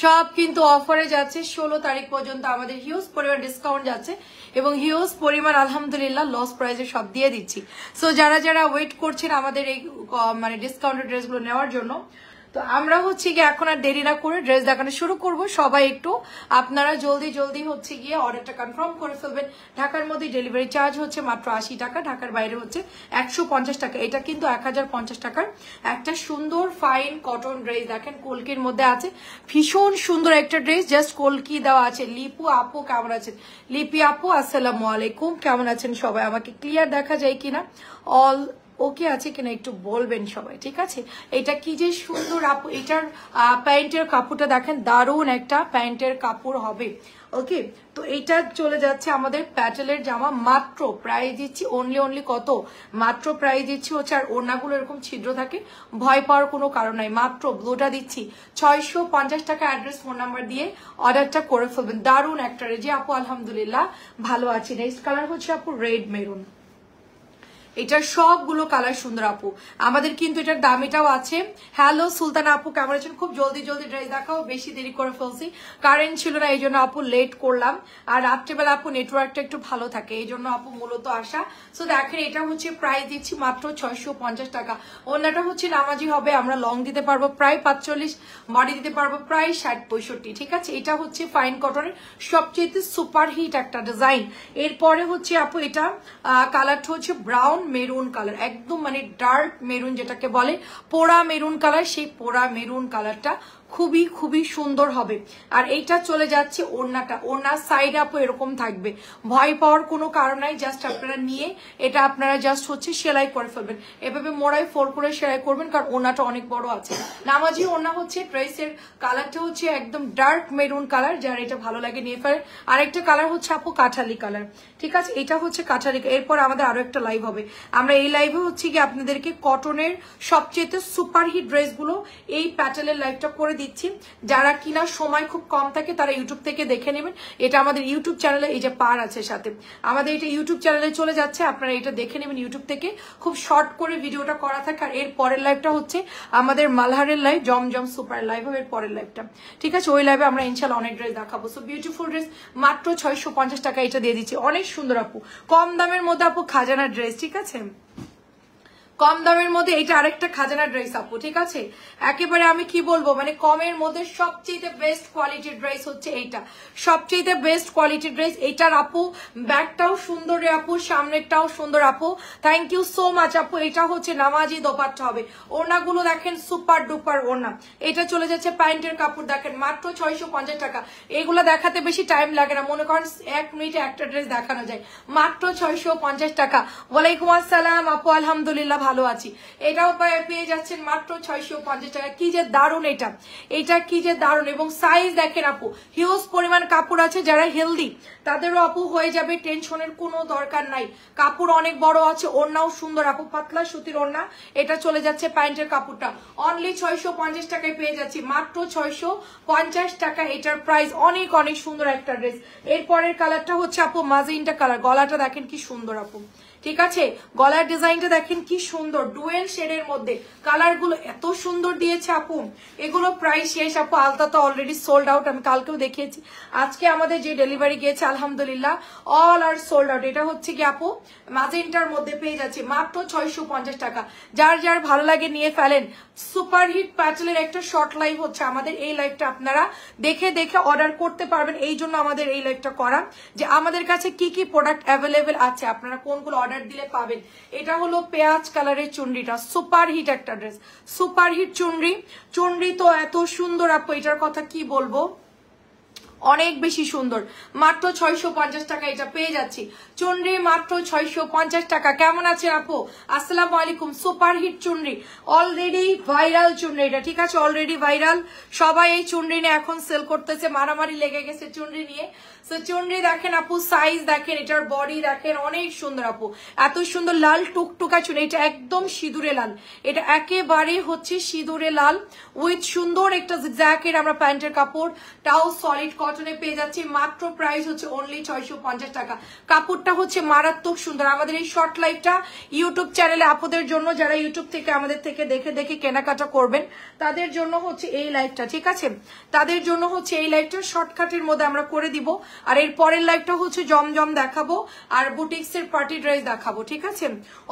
সব কিন্তু অফারে যাচ্ছে 16 তারিখ পর্যন্ত আমাদের হিউজ পরিমাণ ডিসকাউন্ট যাচ্ছে এবং হিউজ পরিমাণ আলহামদুলিল্লাহ লস প্রাইসে সব দিয়ে দিচ্ছি। সো যারা যারা ওয়েট করছেন আমাদের এই মানে ডিসকাউন্টেড ড্রেসগুলো নেওয়ার জন্য, তো আমরা হচ্ছে গিয়ে এখন আর দেরি না করে ড্রেস দেখানো শুরু করব। সবাই একটু আপনারা জলদি হচ্ছে গিয়ে অর্ডারটা কনফার্ম করে ফেলবেন। ঢাকার মধ্যে ডেলিভারি চার্জ হচ্ছে মাত্র 80 টাকা, ঢাকার বাইরে হচ্ছে 150 টাকা। এটা কিন্তু 1050 টাকার একটা সুন্দর ফাইন কটন ড্রেস। দেখেন কলকির মধ্যে আছে, ভীষণ সুন্দর একটা ড্রেস, জাস্ট কলকি দেওয়া আছে। লিপু আপু কেমন আছেন? লিপি আপু আসসালামু আলাইকুম, কেমন আছেন সবাই? আমাকে ক্লিয়ার দেখা যায় কিনা, অল ওকে আছে কিনা একটু বলবেন সবাই, ঠিক আছে? এটা কি যে সুন্দর আপু, এটার প্যান্টের কাপড়টা দেখেন, দারুণ একটা প্যান্টের কাপড় হবে। ওকে, তো এইটা চলে যাচ্ছে আমাদের প্যাটেলের জামা, মাত্র প্রাইস দিচ্ছি অনলি কত, মাত্র প্রাইস দিচ্ছি হচ্ছে, আর ওড়নাগুলো এরকম ছিদ্র থাকে, ভয় পাওয়ার কোনো কারণ নাই। মাত্র ব্লুটা দিচ্ছি 650 টাকা। অ্যাড্রেস ফোন নাম্বার দিয়ে অর্ডারটা করে ফেলবেন। দারুণ একটা রেজি আপু, আলহামদুলিল্লাহ ভালো আছি। নেক্সট কালার হচ্ছে আপু রেড মেরুন। এটার সবগুলো কালার সুন্দর আপু, আমাদের কিন্তু এটার দামিটাও আছে। হ্যালো সুলতানা আপু কেমন আছেন? খুব জলদি ড্রেস দেখাও, বেশি দেরি করে ফেলছি, কারেন্ট ছিল না এই জন্য আপু লেট করলাম। আর রাত্রেবেলা আপু নেটওয়ার্কটা একটু ভালো থাকে, এই জন্য আপু মূলত আসা। সো দেখেন এটা হচ্ছে প্রাইস দিচ্ছি মাত্র 650 টাকা। ওনাটা হচ্ছে নামাজি হবে, আমরা লং দিতে পারবো প্রায় 45, বডি দিতে পারবো প্রায় 60-65, ঠিক আছে? এটা হচ্ছে ফাইন কটনের সবচেয়ে সুপার হিট একটা ডিজাইন। এরপরে হচ্ছে আপু এটা কালারটা হচ্ছে ব্রাউন মেরুন কালার, একদম মানে ডার্ক মেরুন যেটাকে বলে, পোড়া মেরুন কালার। সেই পোড়া মেরুন কালারটা খুবই সুন্দর হবে। আর এইটা চলে যাচ্ছে ওড়নাটা, ওড়নার সাইড আপু এরকম থাকবে, ভয় পাওয়ার কোনো কারণ নাই। জাস্ট আপনারা নিয়ে এটা আপনারা জাস্ট হচ্ছে সেলাই করে ফেলবেন, এভাবে মোড়াই 4 করে সেলাই করবেন, কারণ ওড়নাটা অনেক বড় আছে। নামাজি ওড়না হচ্ছে, ড্রেসের কালারটা হচ্ছে একদম ডার্ক মেরুন কালার, যার এটা ভালো লাগে নিয়ে ফেলেন। আরেকটা কালার হচ্ছে আপু কাঠালি কালার, ঠিক আছে? এটা হচ্ছে কাঠালি। এরপর আমাদের আরো একটা লাইভ হবে, আমরা এই লাইভে হচ্ছে কি আপনাদেরকে কটনের সবচেয়ে সুপারহিট ড্রেসগুলো এই প্যাটেলের লাইভটা করে দিচ্ছি। যারা কিনা সময় খুব কম থাকে তারা ইউটিউব থেকে দেখে নেবেন। এটা আমাদের ইউটিউব চ্যানেলে, এই যে পার আছে সাথে, আমাদের এটা ইউটিউব চ্যানেলে চলে যাচ্ছে, আপনারা এটা দেখে নেবেন ইউটিউব থেকে। খুব শর্ট করে ভিডিওটা করা থাকে। আর এর পরের লাইভটা হচ্ছে আমাদের মালহারের লাইভ, জমজম সুপার লাইভ হবে এর পরের লাইভটা, ঠিক আছে? ওই লাইভে আমরা ইনশাল্লাহ অনেক ড্রেস দেখাবো। সো বিউটিফুল ড্রেস মাত্র 650 টাকা এটা দিয়ে দিচ্ছি, অনেক সুন্দর আপু, কম দামের মধ্যে আপু খাজানা ড্রেস, ঠিক আছে? কম দামের মধ্যে এটা আরেকটা খাজানা ড্রেস আপু, ঠিক আছে? একেবারে আমি কি বলবো, মানে কমের মধ্যে সবচেয়ে বেস্ট কোয়ালিটির ড্রেস হচ্ছে এইটা, সবচেয়ে বেস্ট কোয়ালিটির ড্রেস। এইটার আপু ব্যাকটাও সুন্দর রে আপু, সামনেরটাও সুন্দর আপু, থ্যাংক ইউ সো মাচ আপু। এটা হচ্ছে নামাজি দোপাট্টা হবে। ওড়নাগুলো দেখেন সুপার ডুপার ওড়না। এটা চলে যাচ্ছে প্যান্টের কাপড়, দেখেন মাত্র 650 টাকা। এগুলো দেখাতে বেশি টাইম লাগে না, মনে করেন 1 মিনিটে একটা ড্রেস দেখানো যায়, মাত্র 650 টাকা। ওয়ালাইকুম আসসালাম আপু, আলহামদুলিল্লাহ ভালো আছি। এটাও পেয়ে যাচ্ছেন মাত্র 650 টাকা। কি যে দারুণ এটা কি যে দারুণ। এবং সাইজ দেখেন আপু, হিউজ পরিমাণ কাপড় আছে, যারা হেলদি তাদেরও আপু হয়ে যাবে, টেনশনের কোনো দরকার নাই। কাপড় অনেক বড় আছে, ওড়নাও সুন্দর আপু, পাতলা সুতির ওড়না। এটা চলে যাচ্ছে প্যান্টের কাপড়টা, অনলি 650 টাকায় পেয়ে যাচ্ছি, মাত্র 650 টাকা এটার প্রাইস। অনেক সুন্দর একটা ড্রেস। এরপরের কালারটা হচ্ছে আপু মাজেন্টা কালার, গলাটা দেখেন কি সুন্দর আপু, ঠিক আছে? গলার ডিজাইনটা দেখেন কি সুন্দর, ডুয়েল শেডের মধ্যে কালার গুলো এত সুন্দর দিয়েছে আপু। এগুলো প্রাইস শেষ আপু, আলতা তো অলরেডি সোল্ড আউট, আমি কালকেও দেখিয়েছি। আজকে আমাদের যে ডেলিভারি গিয়েছে আলহামদুলিল্লাহ অল আর সোল্ড আউট। এটা হচ্ছে কি আপু ম্যাজেন্টার মধ্যে পেয়ে যাচ্ছে মাত্র 650 টাকা। যার যার ভালো লাগে নিয়ে ফেলেন। সুপারহিট প্যাটেলের একটা শর্ট লাইভ হচ্ছে আমাদের, এই লাইভটা আপনারা দেখে অর্ডার করতে পারবেন। এই জন্য আমাদের এই লাইভটা করা, যে আমাদের কাছে কি কি প্রোডাক্ট অ্যাভেলেবেল আছে, আপনারা কোনগুলো অর্ডার দিলে পাবেন। এটা হলো পেঁয়াজ কালারের চুনরিটা, সুপারহিট একটা ড্রেস, সুপারহিট চুনরি তো এত সুন্দর আপু, এটার কথা কি বলবো, অনেক বেশি সুন্দর। মাত্র 650 টাকা এটা পেয়ে যাচ্ছি, চুনরি মাত্র 650 টাকা। কেমন আছেন আপু? আসসালামু আলাইকুম। সুপারহিট চুনরি, অলরেডি ভাইরাল চুনরি এটা, ঠিক আছে? অলরেডি ভাইরাল, সবাই এই চুনরি নিয়ে এখন সেল করতেছে, মারামারি লেগে গেছে চুনরি নিয়ে। সো চুনরি দেখেন আপু, সাইজ দেখেন, এটার বডি দেখেন, অনেক সুন্দর আপু, এত সুন্দর লাল টুকটুকা চুনরি। এটা একদম সিঁদুরে লাল, এটা একেবারে হচ্ছে সিঁদুরে লাল উইথ সুন্দর একটা জ্যাকেট। আমরা প্যান্টের কাপড়টাও সলিড কটনে পেয়ে যাচ্ছি মাত্র প্রাইস হচ্ছে অনলি 650 টাকা। কাপড়টা হচ্ছে মারাত্মক সুন্দর। আমাদের এই শর্ট লাইভটা ইউটিউব চ্যানেলে আপুদের জন্য, যারা ইউটিউব থেকে আমাদের থেকে দেখে দেখে কেনাকাটা করবেন তাদের জন্য হচ্ছে এই লাইভটা, ঠিক আছে? তাদের জন্য হচ্ছে এই লাইভটা শর্টকাটের মধ্যে আমরা করে দিব। আর এর পরের লাইভটা হচ্ছে জমজম দেখাবো আর বুটিক্সের পার্টি ড্রেস দেখাবো, ঠিক আছে?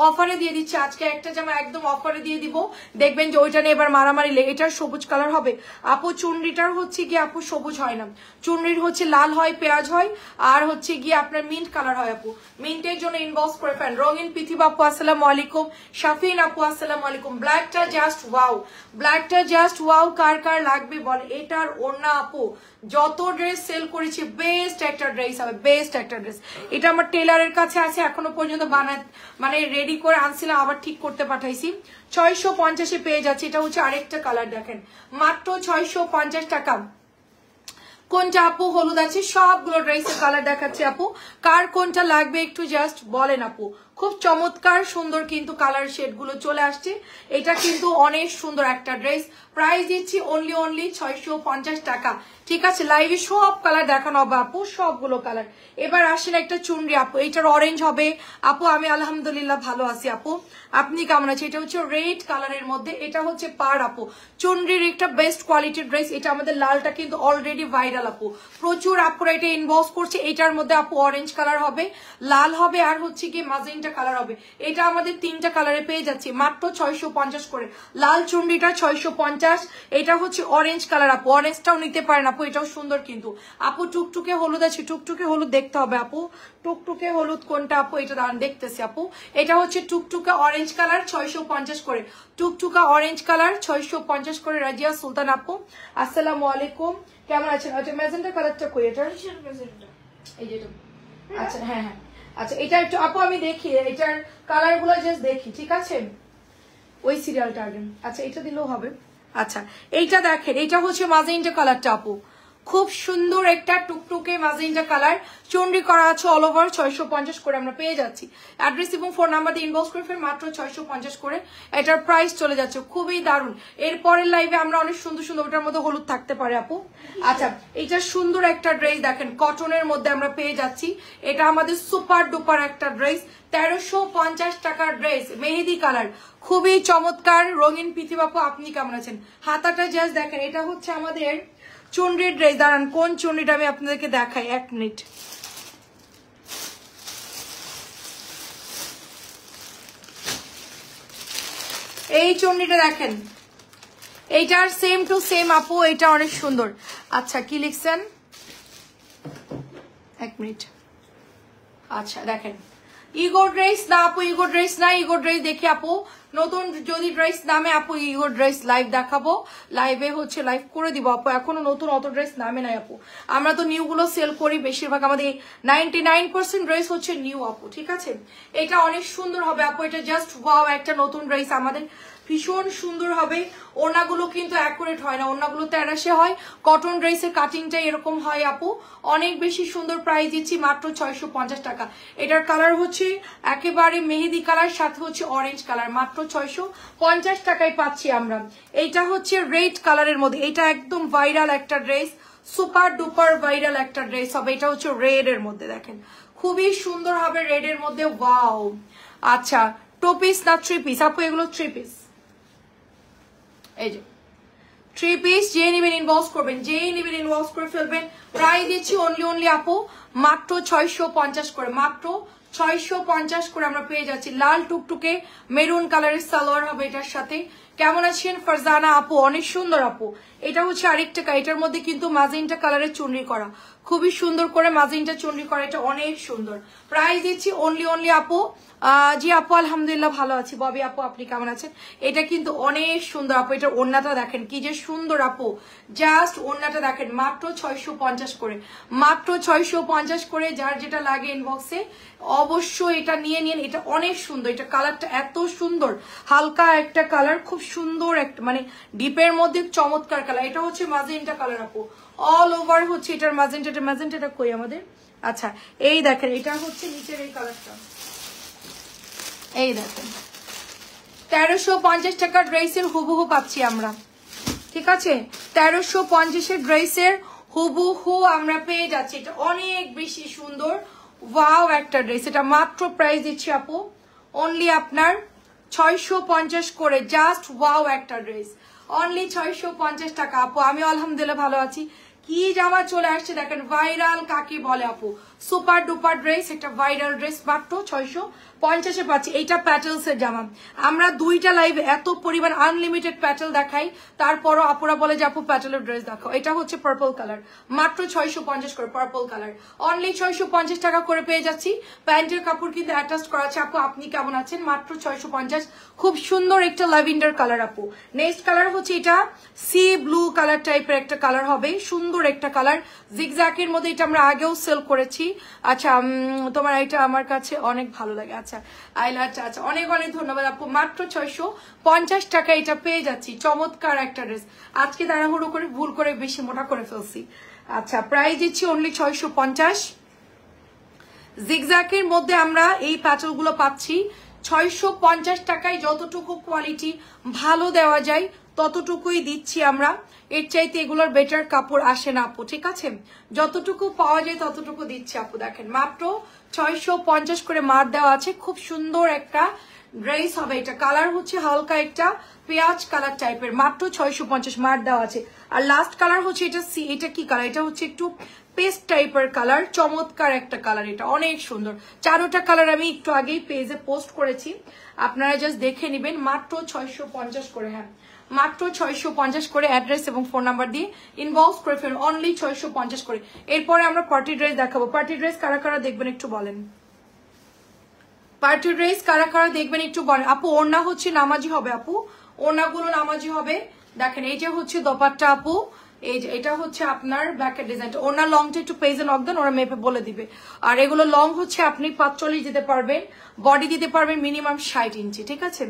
অফারে দিয়ে দিচ্ছি আজকে একটা জামা, একদম অফারে দিয়ে দিব। দেখবেন যে ওইটা নিয়ে এবার মারামারি লেগে। এটার সবুজ কালার হবে আপু, চুনরিটার হচ্ছে গিয়ে আপু সবুজ হয় না, চুনরির হচ্ছে লাল হয়, পেঁয়াজ হয়, আর হচ্ছে গিয়ে আপনার মিন্ট কালার হয় আপু। মিন্টের জন্য ইনবক্স করে ফেন। রঙিন পৃথিবী আপু আসসালামু আলাইকুম, শাফিন আপু আসসালামু আলাইকুম। ব্ল্যাকটা জাস্ট ওয়াও, ব্ল্যাকটা জাস্ট ওয়াও। কার কার লাগবে বল। এটার ওড়না আপু যত ড্রেস সেল করেছি বেস্ট একটা ড্রেস হবে, বেস্ট একটা ড্রেস। এটা আমার টেলারের কাছে আছে, এখনো পর্যন্ত মানে রেডি করে আনছিলাম, আবার ঠিক করতে পাঠাইছি। 650-এ পেয়ে যাচ্ছে। এটা হচ্ছে আরেকটা কালার, দেখেন মাত্র 650 টাকা। কোনটা আপু? হলুদ আছে, সবগুলো ড্রেসের কালার দেখাচ্ছে আপু। কার কোনটা লাগবে একটু জাস্ট বলেন আপু। খুব চমৎকার সুন্দর কিন্তু কালার শেড গুলো চলে আসছে। এটা কিন্তু অনেক সুন্দর একটা ড্রেস। প্রাইস দিচ্ছি অনলি 650 টাকা, ঠিক আছে? লাইভে সব কালার দেখানো হবে আপু, সবগুলো কালার। এবার আসেন একটা চুনরি আপু, এটার অরেঞ্জ হবে আপু। আমি আলহামদুলিল্লাহ ভালো আছি আপু, আপনি কেমন আছেন? এটা হচ্ছে রেড কালারের মধ্যে, এটা হচ্ছে পার আপু। চুনরির একটা বেস্ট কোয়ালিটির ড্রেস। এটা আমাদের লালটা কিন্তু অলরেডি ভাইরাল আপু, প্রচুর আপুরা এটা ইনবক্স করছে। এটার মধ্যে আপু অরেঞ্জ কালার হবে, লাল হবে, আর হচ্ছে কি ম্যাজেন্টা কালার হবে। এটা আমাদের 3টা কালারে পেয়ে যাচ্ছে মাত্র 650 করে। লাল চুনরিটা 650, এটা হচ্ছে অরেঞ্জ কালার আপু, অরেঞ্জটাও নিতে পারেন আপু, এটাও সুন্দর কিন্তু আপু। টুকটুকে হলুদ আছে, টুকটুকে হলুদ দেখতে হবে আপু। টুকটুকে হলুদ কোনটা আপু? এটা দাঁড়ান দেখতেছি আপু। এটা হচ্ছে টুকটুকা অরেঞ্জ কালার 650 করে, টুকটুকা অরেঞ্জ কালার 650 করে। রাজিয়া সুলতান আপু আসসালামু আলাইকুম, কেমন আছেন? আচ্ছা ম্যাজেন্টা কালারটা কই? এটা এই যেটা, আচ্ছা হ্যাঁ হ্যাঁ, আচ্ছা এটা একটু আপু আমি দেখি, এটার কালার গুলো জাস্ট দেখি, ঠিক আছে? ওই সিরিয়ালটা আগে, আচ্ছা এটা দিলেও হবে। আচ্ছা এইটা দেখেন, এটা হচ্ছে ম্যাজেন্টা কালারটা আপু, খুব সুন্দর একটা টুকটুকে ম্যাজেন্টা কালার। চুনরি করা আছে অল ওভার, 650 করে আমরা পেয়ে যাচ্ছি। অ্যাড্রেস এবং ফোন নাম্বার দিয়ে ইনবক্স করে ফের মাত্র 650 করে এটার প্রাইস চলে যাচ্ছে। খুবই দারুণ। এরপরের লাইভে আমরা অনেক সুন্দর সুন্দর, ওটার মধ্যে হলুদ থাকতে পারে আপু। আচ্ছা এটা সুন্দর একটা ড্রেস দেখেন, কটনের মধ্যে আমরা পেয়ে যাচ্ছি। এটা আমাদের সুপার ডুপার একটা ড্রেস, 1350 টাকার ড্রেস, মেহেদি কালার, খুবই চমৎকার। রঙিন পৃথিবী আপু আপনি কেমন আছেন? হাতাটা জাস্ট দেখেন, এটা হচ্ছে আমাদের চুনরির ড্রেস। দাঁড়ান কোন চুনরিটা আমি আপনাদেরকে দেখাই, 1 মিনিট। এই চুনরিটা দেখেন, এইটার সেম টু সেম আপু, এটা অনেক সুন্দর। আচ্ছা কি লিখছেন? 1 মিনিট। আচ্ছা দেখেন, ইগো ড্রেস না আপু, ইগো ড্রেস না, ইগো ড্রেস দেখি আপু। নতুন যদি ড্রেস নামে আপু ইগো ড্রেস লাইভ দেখাবো, লাইভে হচ্ছে লাইভ করে দিব আপু। এখনো নতুন অত ড্রেস নামে নাই আপু, আমরা তো নিউ গুলো সেল করি বেশিরভাগ, আমাদের 99% ড্রেস হচ্ছে নিউ আপু, ঠিক আছে? এটা অনেক সুন্দর হবে আপু, এটা জাস্ট ওয়াও একটা নতুন ড্রেস আমাদের, ভীষণ সুন্দর হবে। ওড়নাগুলো কিন্তু অ্যাকুরেট হয় না, ওড়নাগুলো তেরাশে হয়। কটন ড্রেসের কাটিংটা এরকম হয় আপু, অনেক বেশি সুন্দর। প্রাইস দিচ্ছি মাত্র 650 টাকা। এটার কালার হচ্ছে একেবারে মেহেদি কালার, সাথে হচ্ছে অরেঞ্জ কালার, মাত্র 650 টাকায় পাচ্ছি আমরা। এইটা হচ্ছে রেড কালারের মধ্যে, এটা একদম ভাইরাল একটা ড্রেস, সুপার ডুপার ভাইরাল একটা ড্রেস হবে। এটা হচ্ছে রেড এর মধ্যে, দেখেন খুবই সুন্দর হবে রেড এর মধ্যে, ওয়াও। আচ্ছা 2 পিস না 3 পিস আপু? এগুলো 3 পিস, এই যে 3 পিস। যে নিবেন ইনবক্স করবেন, যেই নিবেন ইনবক্স করে ফেলবেন। প্রাইস দিচ্ছি অনলি আপু মাত্র 650 করে, মাত্র 650 করে আমরা পেয়ে যাচ্ছি। লাল টুকটুকে মেরুন কালারের সালোয়ার হবে এটার সাথে। কেমন আছেন ফারজানা আপু? অনেক সুন্দর আপু। এটা হচ্ছে আরেকটা, এটার মধ্যে কিন্তু ম্যাজেন্টা কালারের চুনরি করা, খুবই সুন্দর করে ম্যাজেন্টা চুনরি করা, এটা অনেক সুন্দর। প্রাইস দিচ্ছি অনলি আপু। জি আপু আলহামদুলিল্লাহ ভালো আছি। ববি আপু আপনি কেমন আছেন? এটা কিন্তু অনেক সুন্দর আপু, এটা ওড়নাটা দেখেন কি যে সুন্দর আপু, জাস্ট ওড়নাটা দেখেন, মাত্র 650 করে, মাত্র 650 করে। যার যেটা লাগে ইনবক্সে অবশ্যই এটা নিয়ে নিন, এটা অনেক সুন্দর। এটা কালারটা এত সুন্দর, হালকা একটা কালার, খুব সুন্দর একটা মানে ডিপের মধ্যে চমৎকার কালার। এটা হচ্ছে ম্যাজেন্টা কালার আপু, অল ওভার হচ্ছে এটার ম্যাজেন্টা। ম্যাজেন্টাটা কই আমাদের? আচ্ছা এই দেখেন, এটা হচ্ছে নিচের এই কালারটা, এই দেখেন 1350 টাকার ড্রেসের হুবহু পাচ্ছি আমরা, ঠিক আছে? 1350 ড্রেসের হুবহু আমরা পেয়ে যাচ্ছি। এটা অনেক বেশি সুন্দর ওয়াও একটা ড্রেস। এটা মাত্র প্রাইস দিচ্ছি আপু অনলি আপনার 650 করে। জাস্ট ওয়াও একটা ড্রেস, অনলি 650 টাকা আপু। আমি আলহামদুলিল্লাহ ভালো আছি। কি জামা চলে আসছে দেখেন, ভাইরাল কাকে বলে আপু, সুপার ডুপার ড্রেস, একটা ভাইরাল ড্রেস মাত্র 650-এ পাচ্ছি। এইটা প্যাটেলস এর জামা। আমরা দুইটা লাইভ এত পরিমাণ আনলিমিটেড প্যাটেল দেখাই, তারপরও আপুরা বলে যে আপু প্যাটেলের ড্রেস দেখাও। এটা হচ্ছে পার্পল কালার, মাত্র 650 করে পার্পল কালার, অনলি 650 টাকা করে পেয়ে যাচ্ছি। প্যান্টের কাপড় কিন্তু অ্যাটাচ করা আছে আপু। আপনি কেমন আছেন? মাত্র 650। খুব সুন্দর একটা ল্যাভেন্ডার কালার আপু। নেক্সট কালার হচ্ছে এটা সি ব্লু কালার টাইপের একটা কালার হবে, সুন্দর একটা কালার জিগজ্যাকের মধ্যে। এটা আমরা আগেও সেল করেছি। আচ্ছা তোমার এটা আমার কাছে অনেক ভালো লাগে। আচ্ছা আচ্ছা অনেক অনেক ধন্যবাদ আপু। মাত্র 650 টাকা এটা পেয়ে যাচ্ছি। চমৎকার একটা ড্রেস। আজকে তাড়াহুড়ো করে ভুল করে বেশি মোটা করে ফেলছি। আচ্ছা প্রাইস দিচ্ছি অনলি 650। জিগজ্যাকের মধ্যে আমরা এই প্যাটেল গুলো পাচ্ছি 650 টাকায়। যতটুকু কোয়ালিটি ভালো দেওয়া যায় ততটুকুই দিচ্ছি আমরা। এর চাইতে এগুলোর বেটার কাপড় আসে না আপু, ঠিক আছে? যতটুকু পাওয়া যায় ততটুকু দিচ্ছি আপু। দেখেন মাত্র 650 করে মার দেওয়া আছে। খুব সুন্দর একটা ড্রেস হবে। এটা কালার হচ্ছে হালকা একটা পেঁয়াজ কালার টাইপের, মাত্র 650 মার দেওয়া আছে। আর লাস্ট কালার হচ্ছে এটা এটা কি কালার? এটা হচ্ছে একটু পেস্ট টাইপের কালার, চমৎকার একটা কালার। এটা অনেক সুন্দর। চারোটা কালার আমি একটু আগেই পেজে পোস্ট করেছি, আপনারা জাস্ট দেখে নেবেন। মাত্র 650 করে। হ্যাঁ মাত্র 650 করে। অ্যাড্রেস এবং ফোন নাম্বার দিয়ে ইনবক্স করে ফেলুন, অনলি 650 করে। এরপরে আমরা পার্টি ড্রেস দেখাবো। পার্টি ড্রেস কারা কারা দেখবেন একটু বলেন? পার্টি ড্রেস কারা কারা দেখবেন একটু বলেন আপু? ওড়না হচ্ছে নামাজি হবে আপু, ওড়নাগুলো নামাজি হবে। দেখেন এই যে হচ্ছে দোপাট্টা আপু, এই যে এটা হচ্ছে আপনার ব্যাকের ডিজাইনটা। ওড়না লংটা একটু পেজে নক দেন, ওরা মেপে বলে দিবে। আর এগুলো লং হচ্ছে আপনি 45 দিতে পারবেন, বডি দিতে পারবেন মিনিমাম 60 ইঞ্চি, ঠিক আছে?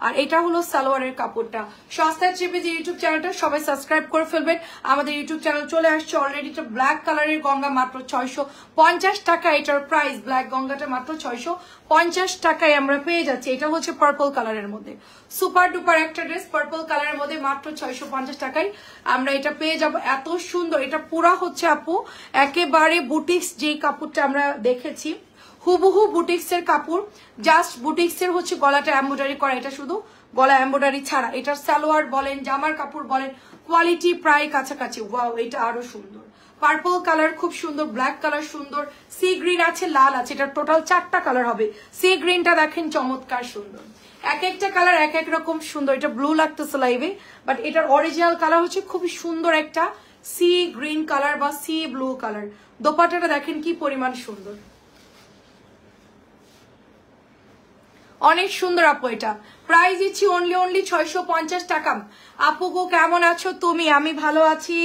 আর এটা হলো সালোয়ারের কাপড়টা। সস্তায় চিপে যে ইউটিউব চ্যানেলটা সবাই সাবস্ক্রাইব করে ফেলবেন। আমাদের ইউটিউব চ্যানেল চলে আসছে অলরেডি। এটা ব্ল্যাক কালারের গঙ্গা, মাত্র 650 টাকা এটার প্রাইস। ব্ল্যাক গঙ্গাটা মাত্র 650 টাকায় আমরা পেয়ে যাচ্ছি। এটা হচ্ছে পার্পল কালারের মধ্যে, সুপার ডুপার একটা ড্রেস পার্পল কালারের মধ্যে, মাত্র 650 টাকায় আমরা এটা পেয়ে যাব। এত সুন্দর। এটা পুরা হচ্ছে আপু একেবারে বুটিক্স যেই কাপড়টা আমরা দেখেছি, হুবহু বুটিক্স এর কাপড়। জাস্ট বুটিক্স এর হচ্ছে গলাটা এমব্রয়ডারি করা, এটা শুধু গলা এমব্রয়ডারি ছাড়া। এটার সালোয়ার বলেন, জামার কাপড় বলেন, কোয়ালিটি প্রায় কাছাকাছি। ওয়াও এটা আরো সুন্দর। পার্পল কালার খুব সুন্দর, ব্ল্যাক কালার সুন্দর, সি গ্রিন আছে, লাল আছে। এটা টোটাল 4টা কালার হবে। সি গ্রিনটা দেখেন চমৎকার সুন্দর। এক একটা কালার এক এক রকম সুন্দর। এটা ব্লু লাগতেছে লাইভে, বাট এটার অরিজিনাল কালার হচ্ছে খুবই সুন্দর একটা সি গ্রিন কালার বা সি ব্লু কালার। দোপাট্টাটা দেখেন কি পরিমাণ সুন্দর, অনেক সুন্দর আপু। এটা প্রাইস দিচ্ছি অনলি 650 টাকা। আপু গো কেমন আছো তুমি? আমি ভালো আছি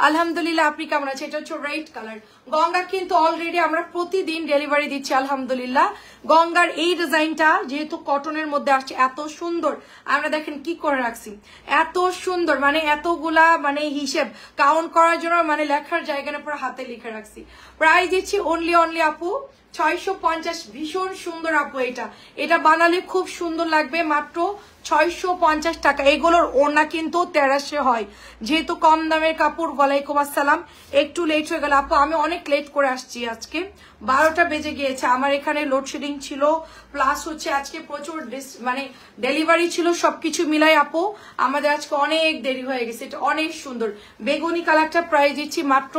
আলহামদুলিল্লাহ। আপনি কেমন আছেন? এটা হচ্ছে রেড কালার গঙ্গা, কিন্তু অলরেডি আমরা প্রতিদিন ডেলিভারি দিচ্ছি আলহামদুলিল্লাহ। গঙ্গার এই ডিজাইনটা যেহেতু কটনের মধ্যে আসছে, এত সুন্দর। আমরা দেখেন কি করে রাখছি, এত সুন্দর, মানে এতগুলা মানে হিসেব কাউন্ট করার জন্য মানে লেখার জায়গাটা পুরো হাতে লিখে রাখছি। প্রাইস দিচ্ছি অনলি আপু 650। ভীষণ সুন্দর আপু। এটা বানালে খুব সুন্দর লাগবে। মাত্র 650 টাকা। এগুলোর ওড়না কিন্তু 1300 হয়, যেহেতু কম দামের কাপড়। ওয়ালাইকুম আসসালাম। একটু লেট হয়ে গেল আপু, আমি অনেক লেট করে আসছি। আজকে 12টা বেজে গিয়েছে। আমার এখানে লোডশেডিং ছিল, প্লাস হচ্ছে আজকে প্রচুর মানে ডেলিভারি ছিল, সবকিছু মিলাই আপু আমাদের আজকে অনেক দেরি হয়ে গেছে। এটা অনেক সুন্দর বেগুনি কালারটা প্রাইস দিচ্ছি মাত্র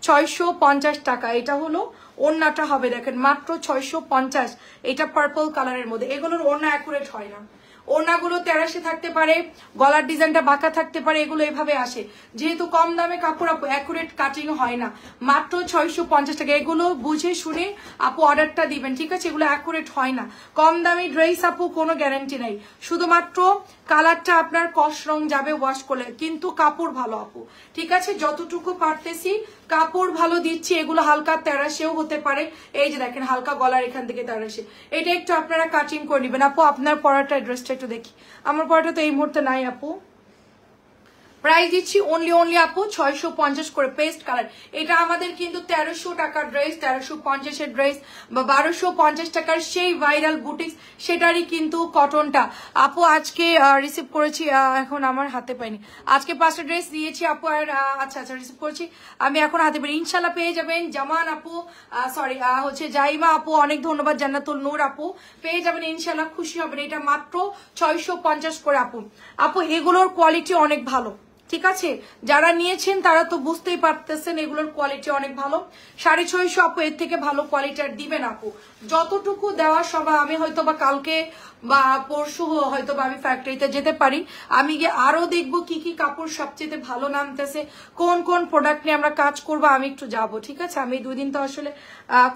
650 টাকা। এটা হলো ওড়নাটা হবে, দেখেন মাত্র 650। এটা পার্পল কালারের মধ্যে। এগুলোর ওড়না অ্যাকুরেট হয় না, ওড়নাগুলো 1300 থাকতে পারে, গলার ডিজাইনটা বাঁকা থাকতে পারে, এগুলো এভাবে আসে। যেহেতু কম দামে কাপড় আপু অ্যাকুরেট কাটিং হয় না। মাত্র 650 টাকা। এগুলো বুঝে শুনে আপু অর্ডারটা দিবেন, ঠিক আছে? এগুলো অ্যাকুরেট হয় না। কম দামি ড্রেস আপু কোনো গ্যারান্টি নাই, শুধুমাত্র কালারটা আপনার কস রং যাবে ওয়াশ করলে, কিন্তু কাপড় ভালো আপু, ঠিক আছে? যতটুকু পারতেছি কাপড় ভালো দিচ্ছি। এগুলো হালকা 1300ও হতে পারে। এই যে দেখেন হালকা গলার এখান থেকে 1300। এটা একটু আপনারা কাটিং করে নেবেন আপু। আপনার পরাটা ড্রেসটা একটু দেখি। আমার পরাটা তো এই মুহূর্তে নাই আপু। প্রাইস দিচ্ছি অনলি আপু 650 করে পেস্ট কালার। এটা আমাদের কিন্তু 1300 টাকার ড্রেস, 1350 এর ড্রেস বা 1250 টাকার সেই ভাইরাল বুটিক্স, সেটারই কিন্তু কটনটা আপু আজকে রিসিভ করেছি, এখন আমার হাতে পাইনি। আজকে 5টা ড্রেস দিয়েছি আপু, আর আচ্ছা রিসিভ করেছি আমি, এখন হাতে পাইনি। ইনশাল্লাহ পেয়ে যাবেন। জামান আপু সরি হচ্ছে জাইমা আপু, অনেক ধন্যবাদ। জান্নাতুল নূর আপু পেয়ে যাবেন ইনশাল্লাহ, খুশি হবেন। এটা মাত্র 650 করে আপু। আপু এগুলোর কোয়ালিটি অনেক ভালো, ঠিক আছে, যারা নিয়েছেন তারা তো বুঝতেই পারতেছেন এগুলোর কোয়ালিটি অনেক ভালো। 650 আপু, এর থেকে ভালো কোয়ালিটি আর দিবেন আপু। যতটুকু দেওয়া সবাই, আমি হয়তো বা কালকে বা পরশু হয়তো বা আমি ফ্যাক্টরিতে যেতে পারি, আমি গিয়ে আরো দেখবো কি কি কাপড় সবচেয়ে ভালো নামতেছে, কোন কোন প্রোডাক্ট নিয়ে আমরা কাজ করবো, আমি একটু যাব, ঠিক আছে। আমি 2 দিন তো আসলে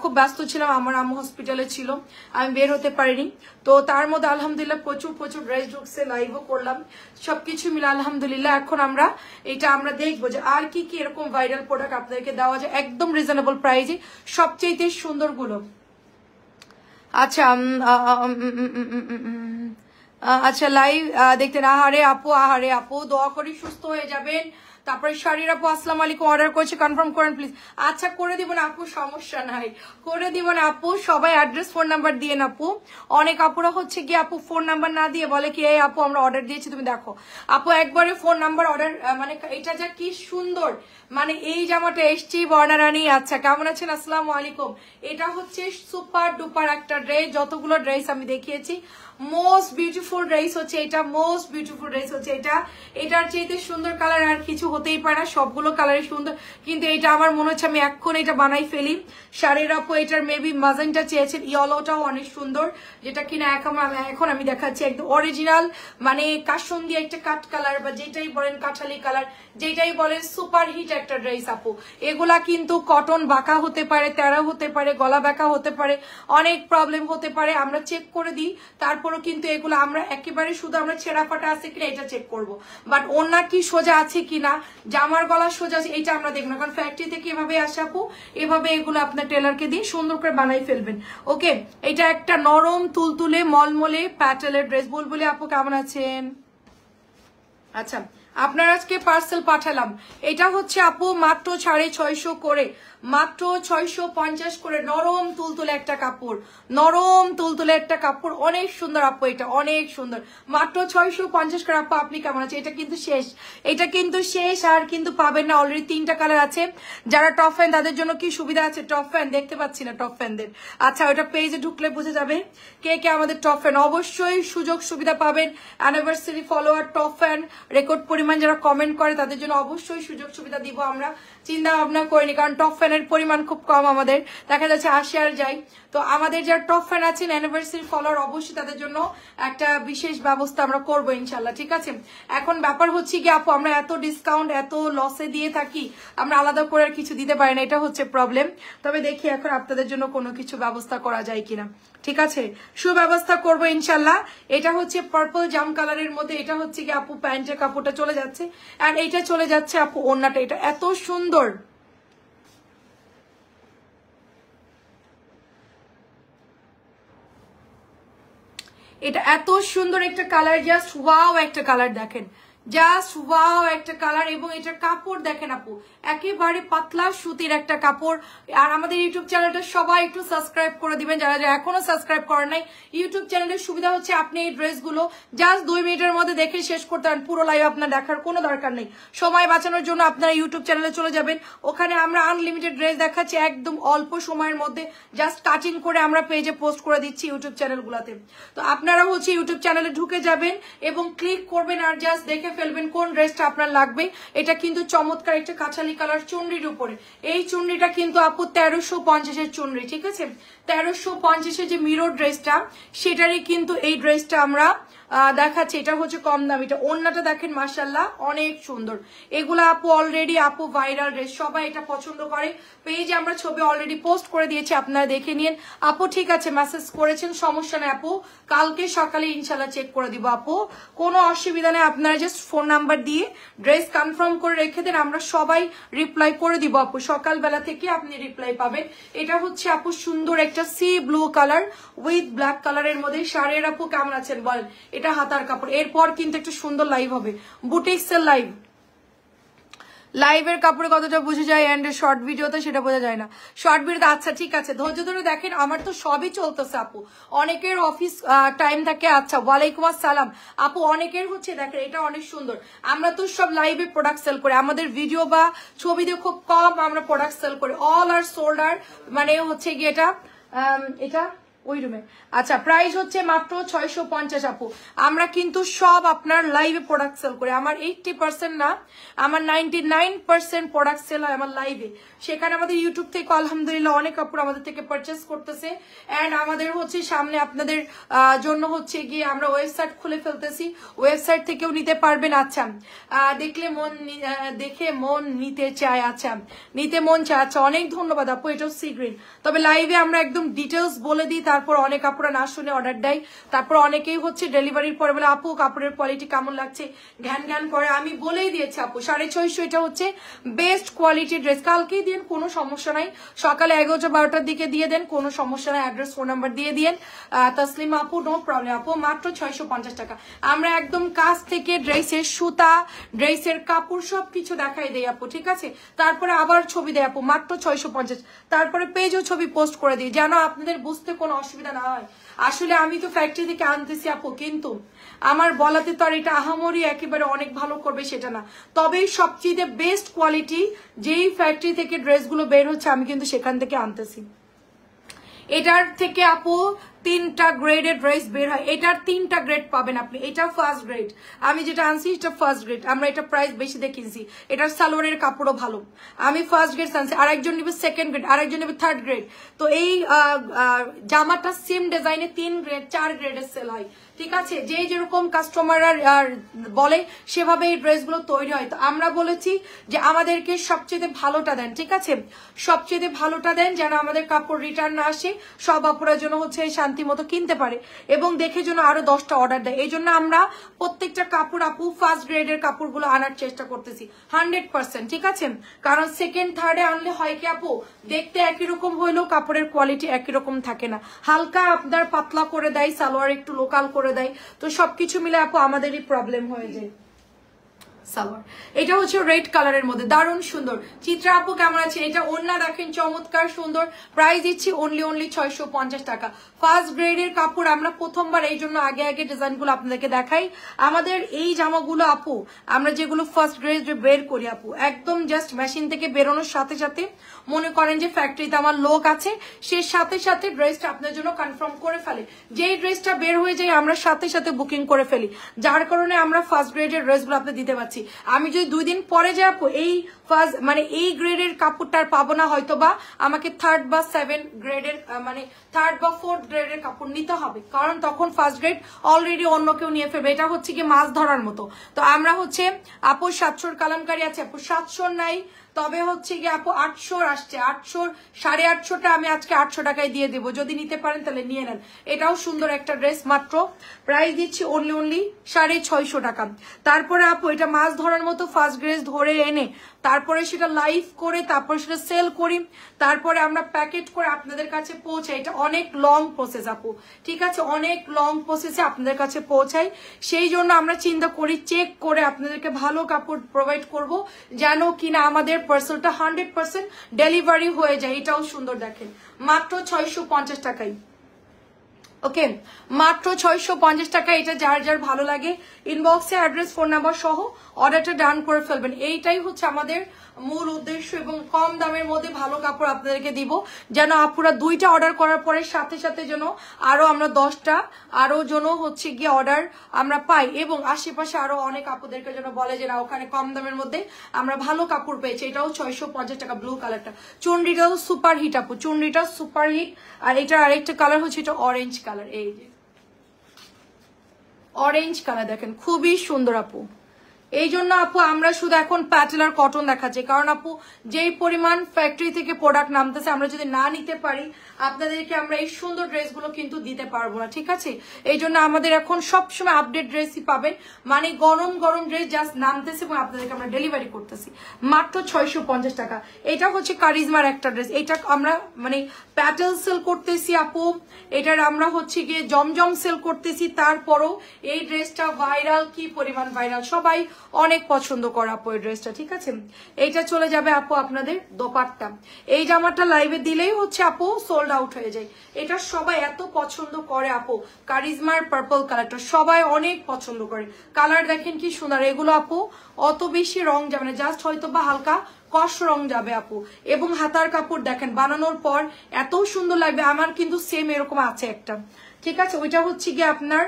খুব ব্যস্ত ছিলাম, আমার আম্মু হসপিটালে ছিল, আমি বের হতে পারিনি। তো তার মধ্যে আলহামদুলিল্লাহ প্রচুর ড্রেস ঢুকছে, লাইভও করলাম, সবকিছু মিলে আলহামদুলিল্লাহ। এখন আমরা দেখবো যে আর কি কি এরকম ভাইরাল প্রোডাক্ট আপনাদেরকে দেওয়া যায় একদম রিজনেবল প্রাইসে, সবচেয়ে সুন্দর গুলো। আচ্ছা আচ্ছা লাইভ দেখতেন। আহারে আপু দোয়া করি সুস্থ হয়ে যাবেন। তারপরে শাড়ির আপু আসসালামু আলাইকুম, অর্ডার করেছে, কনফার্ম করেন প্লিজ। আচ্ছা করে দিব না আপু, সমস্যা নাই, করে দিব না আপু। সবাই অ্যাড্রেস ফোন নাম্বার দিয়ে না আপু। অনেক আপুরা হচ্ছে কি আপু ফোন নাম্বার না দিয়ে বলে কি এই আপু আমরা অর্ডার দিয়েছি, তুমি দেখো আপু একবারে ফোন নাম্বার অর্ডার, মানে এটা যা কি সুন্দর, মানে এই জামাটা এসছি বর্ণারানী। আচ্ছা কেমন আছেন, আসসালামু আলাইকুম। এটা হচ্ছে সুপার ডুপার একটা ড্রেস, যতগুলো ড্রেস আমি দেখিয়েছি মোস্ট বিউটিফুল ড্রেস হচ্ছে এটা, মোস্ট বিউটিফুল ড্রেস হচ্ছে এটা। এটার চাইতে সুন্দর কালার আর কিছু হতেই পারে না, সবগুলো কালারই সুন্দর, কিন্তু এটা আমার মনে হচ্ছে আমি এখন এটা বানাই ফেলি। শাড়ির আপু এটার মেবি মাজেন্টা চেয়েছেন, ইয়েলোটাও অনেক সুন্দর, যেটা কিনা এখন আমি দেখাচ্ছি একদম অরিজিনাল, মানে কাসুন্দি একটা কাট কালার বা যেটাই বলেন কাঠালি কালার, যেটাই বলেন সুপার হিট একটা ড্রেস আপু। এগুলা কিন্তু কটন বাঁকা হতে পারে, তেরা হতে পারে, গলা বাঁকা হতে পারে, অনেক প্রবলেম হতে পারে, আমরা চেক করে দিই। তারপরও কিন্তু এগুলো আমরা একেবারে শুধু আমরা ছেঁড়া ফাটা আছে কিনা এটা চেক করবো, বাট ওনা কি সোজা আছে কিনা, জামার গলা সোজা আছে এটা আমরা দেখবো না, কারণ ফ্যাক্টরি থেকে এভাবে আসে আপু, এভাবে এগুলো আপনার টেলারকে দিয়ে সুন্দর করে বানাই ফেলবেন। ওকে, এটা একটা নরম তুলতুলে মলমলে প্যাটেলের ড্রেস। বুলবুলি আপু কেমন আছেন? আচ্ছা আপনার আজকে পার্সেল পাঠালাম, এটা হচ্ছে আপু মাত্র 650 করে, মাত্র 650 করে। নরম তুলতুলে একটা কাপড়, নরম তুলতুলে একটা কাপড়, অনেক সুন্দর আপু, এটা অনেক সুন্দর, মাত্র 650 করে। আপু আপনি কেমন আছে? এটা কিন্তু শেষ, এটা কিন্তু শেষ, আর কিন্তু পাবেন না। অলরেডি 3টা কালার আছে। যারা টপ ফ্যান তাদের জন্য কি সুবিধা আছে, টপ ফ্যান দেখতে পাচ্ছি না টপ ফ্যানদের। আচ্ছা ওটা পেজে ঢুকলে বুঝে যাবে কে কে আমাদের টপ ফ্যান। অবশ্যই সুযোগ সুবিধা পাবেন, anniversary follower top fan record পরিমাণ যারা কমেন্ট করে তাদের জন্য অবশ্যই সুযোগ সুবিধা দিব। আমরা চিন্তা ভাবনা করিনি, কারণ টপ ফ্যানের পরিমাণ খুব কম, আমাদের দেখা যাচ্ছে 80 আর যাই। তো আমাদের যারা টপ ফ্যান আছেন অ্যানিভার্সারি ফলোয়ার, অবশ্যই তাদের জন্য একটা বিশেষ ব্যবস্থা আমরা করবো ইনশাল্লাহ, ঠিক আছে। এখন ব্যাপার হচ্ছে কি আপু আমরা এত ডিসকাউন্ট এত লসে দিয়ে থাকি, আমরা আলাদা করে আর কিছু দিতে পারি না, এটা হচ্ছে প্রবলেম। তবে দেখি এখন আপনাদের জন্য কোনো কিছু ব্যবস্থা করা যায় কিনা, ঠিক আছে, সুব্যবস্থা করবো ইনশাল্লাহ। এটা হচ্ছে পার্পল জাম কালারের মধ্যে, এটা হচ্ছে কি আপু প্যান্টের কাপড়টা চলে যাচ্ছে, আর এইটা চলে যাচ্ছে আপু ওড়নাটা, এটা এত সুন্দর। এটা এত সুন্দর একটা কালার, জাস্ট ওয়াও একটা কালার, দেখেন জাস্ট ওয়াও একটা কালার। এবং এটার কাপড় দেখেন আপু, একেবারে পাতলা সুতির একটা কাপড়। আর আমাদের ইউটিউব চ্যানেলটা সবাই একটু সাবস্ক্রাইব করে দিবেন, যারা যারা এখনো সাবস্ক্রাইব করেন নাই। ইউটিউব চ্যানেলের সুবিধা হচ্ছে আপনি এই ড্রেসগুলো জাস্ট 2 মিনিটের মধ্যে দেখে শেষ করতে পারেন, পুরো লাইভ আপনার দেখার কোনো দরকার নেই। সময় বাঁচানোর জন্য আপনারা ইউটিউব চ্যানেলে চলে যাবেন, ওখানে আমরা আনলিমিটেড ড্রেস দেখাচ্ছি একদম অল্প সময়ের মধ্যে, জাস্ট কাটিং করে আমরা পেজে পোস্ট করে দিচ্ছি ইউটিউব চ্যানেলগুলোতে। তো আপনারা হচ্ছে ইউটিউব চ্যানেলে ঢুকে যাবেন এবং ক্লিক করবেন আর জাস্ট দেখে ফেলবেন কোন ড্রেসটা আপনার লাগবে। এটা কিন্তু চমৎকার একটা কাঁচালি কালার চুনরির উপরে, এই চুনরিটা কিন্তু আপু 1350-এর চুনরি, ঠিক আছে। 1350-এর যে মিরর ড্রেসটা সেটারই কিন্তু এই ড্রেসটা আমরা দেখাচ্ছি। এটা হচ্ছে কম দাম, এটা ওড়নাটা দেখেন মাশাআল্লাহ অনেক সুন্দর। এগুলা আপু অলরেডি আপু ভাইরাল ড্রেস, সবাই এটা পছন্দ করে। পেজে আমরা ছবি অলরেডি পোস্ট করে দিয়েছি, আপনারা দেখে নিন। আপু ঠিক আছে মেসেজ করেছেন, সমস্যা নেই আপু, কালকে সকালে ইনশাল্লাহ চেক করে দিব আপু, কোনো অসুবিধা নেই। আপনারা জাস্ট ফোন নাম্বার দিয়ে ড্রেস কনফার্ম করে রেখে দেন, আমরা সবাই রিপ্লাই করে দিব আপু, সকালবেলা থেকে আপনি রিপ্লাই পাবেন। এটা হচ্ছে আপু সুন্দর একটা C blue colour with black কালারের মধ্যে। শাড়ির আপু কেমন আছেন বলেন, এটা হাতার কাপড়। এরপর কিন্তু একটা সুন্দর লাইভ হবে, বুটিক্সের লাইভ, লাইভের কাপড়ে কতটা বুঝে যায় এন্ড শর্ট ভিডিওতে সেটা বোঝা যায় না। শর্ট ভিডিওতে আচ্ছা ঠিক আছে, ধৈর্য ধরে দেখেন, আমার তো সবই চলতেছে আপু। অনেকের অফিস টাইম থাকে। আচ্ছা ওয়ালাইকুম আসসালাম আপু। অনেকের হচ্ছে দেখেন এটা অনেক সুন্দর। আমরা তো সব লাইভে প্রোডাক্ট সেল করি, আমাদের ভিডিও বা ছবিতে খুব কম আমরা প্রোডাক্ট সেল করি। অল আর সোল্ড আর মানে হচ্ছে গিয়ে এটা ওই রুমে। আচ্ছা প্রাইস হচ্ছে মাত্র 650 আপু। আমরা কিন্তু সব আপনার লাইভে প্রোডাক্ট সেল করি। আমার 80% না, আমার 99% প্রোডাক্ট সেল হয় আমার লাইভে। সেখানে আমাদের ইউটিউব থেকে আলহামদুলিল্লাহ অনেক কাপড় আমাদের থেকে পারচেস করতেছে। অ্যান্ড আমাদের হচ্ছে সামনে আপনাদের জন্য হচ্ছে গিয়ে আমরা ওয়েবসাইট খুলে ফেলতেছি, ওয়েবসাইট থেকেও নিতে পারবেন। আচ্ছা দেখলে দেখে মন নিতে চায়, আচ্ছা নিতে মন চায়। আচ্ছা অনেক ধন্যবাদ আপু, এটাও সি গ্রিন। তবে লাইভে আমরা একদম ডিটেলস বলে দিই, তারপর অনেক আপুরা না শুনে অর্ডার দেয়। তারপর অনেকেই হচ্ছে ডেলিভারির পরে বলে আপু কাপড়ের কোয়ালিটি কেমন লাগছে, ঘ্যান ঘ্যান করে। আমি বলেই দিয়েছি আপু 650, এটা হচ্ছে বেস্ট কোয়ালিটি ড্রেস। কালকেই দিন, কোনো সমস্যা নাই। সকালে 11-12টার দিকে দিয়ে দেন, কোনো সমস্যা নাই। অ্যাড্রেস ফোন নাম্বার দিয়ে দিন তসলিমা আপু, নো প্রবলেম আপু। মাত্র 650 টাকা। আমরা একদম কাছ থেকে ড্রেসের সুতা, ড্রেসের কাপড় সবকিছু দেখাই দেই আপু, ঠিক আছে। তারপরে আবার ছবি দেয় আপু, মাত্র 650। তারপরে পেজও ছবি পোস্ট করে দিই, যেন আপনাদের বুঝতে কোনো অসুবিধা না হয়। আসলে আমি তো ফ্যাক্টরি থেকে আনতেছি আপু, কিন্তু আমার বলাতে তো আর এটা আহামরি একেবারে অনেক ভালো করবে সেটা না। তবে সবচেয়ে বেস্ট কোয়ালিটি যেই ফ্যাক্টরি থেকে ড্রেসগুলো বের হচ্ছে আমি কিন্তু সেখান থেকে আনতেছি। এটার থেকে আপু 3টা গ্রেডের ড্রেস বের হয়। এটার 3টা গ্রেড পাবেন আপনি। এটা ফার্স্ট গ্রেড, আমি যেটা আনছি এটা ফার্স্ট গ্রেড। আমরা এটা প্রাইস বেশি দিয়ে কিনছি। এটার সালোয়ারের কাপড়ও ভালো। আমি ফার্স্ট গ্রেড আনছি, আরেকজন নেবে সেকেন্ড গ্রেড, আরেকজন নেবে থার্ড গ্রেড। তো এই জামাটা সেম ডিজাইনে 3 গ্রেড 4 গ্রেডের সেল হয়, ঠিক আছে। যে যেরকম কাস্টমাররা বলে সেভাবে এই ড্রেসগুলো তৈরি হয়। তো আমরা বলেছি যে আমাদেরকে সবচেয়ে ভালোটা দেন, ঠিক আছে, সবচেয়ে ভালোটা দেন, যেন আমাদের কাপড় রিটার্ন না আসে, সব আপুরা যেন হচ্ছে শান্তি মতো কিনতে পারে এবং দেখে যেন আরো 10টা অর্ডার দেয়। এই জন্য আমরা প্রত্যেকটা কাপড় আপু ফার্স্ট গ্রেডের কাপড়গুলো আনার চেষ্টা করতেছি 100%, ঠিক আছে। কারণ সেকেন্ড থার্ডে আনলে হয় কি আপু, দেখতে একই রকম হইলেও কাপড়ের কোয়ালিটি একই রকম থাকে না। হালকা আপনার পাতলা করে দেয়, সালোয়ার একটু লোকাল করে দেয়। তো সবকিছু মিলে আপু আমাদেরই প্রবলেম হয়ে যায়। সালোয়ার এটা হচ্ছে রেড কালারের মধ্যে দারুণ সুন্দর। চিত্রা আপু কেমন আছে? এটা ওড়না দেখেন চমৎকার সুন্দর। প্রাইস দিচ্ছি অনলি 650 টাকা। ফার্স্ট গ্রেডের কাপড় আমরা প্রথমবার, এই জন্য আগে আগে ডিজাইনগুলো আপনাদেরকে দেখাই। আমাদের এই জামাগুলো আপু আমরা যেগুলো ফার্স্ট গ্রেড বের করি আপু, একদম জাস্ট মেশিন থেকে বেরোনোর সাথে সাথে মনে করেন যে ফ্যাক্টরিতে আমার লোক আছে, সে সাথে সাথে ড্রেসটা আপনার জন্য কনফার্ম করে ফেলে। যেই ড্রেসটা বের হয়ে যায় আমরা সাথে সাথে বুকিং করে ফেলি, যার কারণে আমরা ফার্স্ট গ্রেডের ড্রেসগুলো আপনি দিতে পারছি। আমি যদি 2 দিন পরে যাব এই ফার্স্ট মানে এই গ্রেডের কাপড়টার পাবো না, হয়তো বা আমাকে 3rd বা 7 গ্রেডের মানে 3rd বা 4th গ্রেডের কাপড় নিতে হবে, কারণ তখন ফার্স্ট গ্রেড অলরেডি অন্য কেউ নিয়ে ফেলবে। এটা হচ্ছে কি মাছ ধরার মতো। তো আমরা হচ্ছে আপু 700 কালামকারী আছে আপু, 700 নাই, তবে হচ্ছে কি আপু 800 আসছে, 800 850টা আমি আজকে 800 টাকায় দিয়ে দেবো। যদি নিতে পারেন তাহলে নিয়ে নেন। এটাও সুন্দর একটা ড্রেস, মাত্র প্রাইস দিচ্ছি অনলি 650 টাকা। তারপরে আপু এটা মাছ ধরার মতো ফার্স্ট গ্রেড ধরে এনে তারপরে সেটা লাইভ করে তারপরে সেটা সেল করি, তারপরে আমরা প্যাকেট করে আপনাদের কাছে পৌঁছাই। এটা অনেক লং প্রসেস আপু, ঠিক আছে, অনেক লং প্রসেসে আপনাদের কাছে পৌঁছাই। সেই জন্য আমরা চিন্তা করি চেক করে আপনাদেরকে ভালো কাপড় প্রোভাইড করব, যেন কিনা আমাদের পার্সেলটা 100% ডেলিভারি হয়ে যায়। এটাও সুন্দর দেখেন, মাত্র 650 টাকায়। ওকে, মাত্র 650 টাকা। এটা যার যার ভালো লাগে ইনবক্সে অ্যাড্রেস ফোন নাম্বার সহ অর্ডারটা ডান করে ফেলবেন। এইটাই হচ্ছে আমাদের মূল উদ্দেশ্য, এবং কম দামের মধ্যে ভালো কাপড় আপনাদেরকে দিব, যেন আপুরা 2টা অর্ডার করার পরে সাথে সাথে যেন আরো আমরা 10টা আরো যেন হচ্ছে গিয়ে অর্ডার আমরা পাই, এবং আশেপাশে আরো অনেক আপুদেরকে যেন বলে যে না ওখানে কম দামের মধ্যে আমরা ভালো কাপড় পেয়েছি। এটাও 650 টাকা। ব্লু কালারটা চুনরিটাও সুপার হিট আপু, চুনরিটা সুপার হিট। আর এটার আরেকটা কালার হচ্ছে এটা অরেঞ্জ কালার, এই যে অরেঞ্জ কালার দেখেন খুবই সুন্দর আপু। এই জন্য আপু আমরা শুধু এখন প্যাটেল আর কটন দেখাচ্ছি, কারণ আপু যেই পরিমাণ ফ্যাক্টরি থেকে প্রোডাক্ট নামতেছে আমরা যদি না নিতে পারি আপনাদেরকে আমরা এই সুন্দর ড্রেসগুলো কিন্তু দিতে পারবো না, ঠিক আছে। এই জন্য আমাদের এখন সবসময় আপডেট ড্রেসই পাবেন, মানে গরম গরম ড্রেস জাস্ট নামতেছে এবং আপনাদেরকে আমরা ডেলিভারি করতেছি মাত্র 650 টাকা। এটা হচ্ছে কারিজমার একটা ড্রেস, এটা আমরা মানে প্যাটেল সেল করতেছি আপু, এটার আমরা হচ্ছে গিয়ে জমজম সেল করতেছি। তারপরও এই ড্রেসটা ভাইরাল, কি পরিমাণ ভাইরাল, সবাই অনেক পছন্দ করে আপু এই ড্রেসটা, ঠিক আছে। এইটা চলে যাবে আপু আপনাদের দোপাট্টা। এই জামাটা লাইভে দিলেই হচ্ছে আপু সোল্ড আউট হয়ে যায়। এটা সবাই এত পছন্দ করে আপু, কারিজমার পার্পল কালারটা সবাই অনেক পছন্দ করে। কালার দেখেন কি সুন্দর, এগুলো আপু অত বেশি রং যাবে না, জাস্ট হয়তো বা হালকা কষ রং যাবে আপু। এবং হাতার কাপড় দেখেন বানানোর পর এত সুন্দর লাগবে। আমার কিন্তু সেম এরকম আছে একটা, ঠিক আছে। ওইটা হচ্ছে গিয়ে আপনার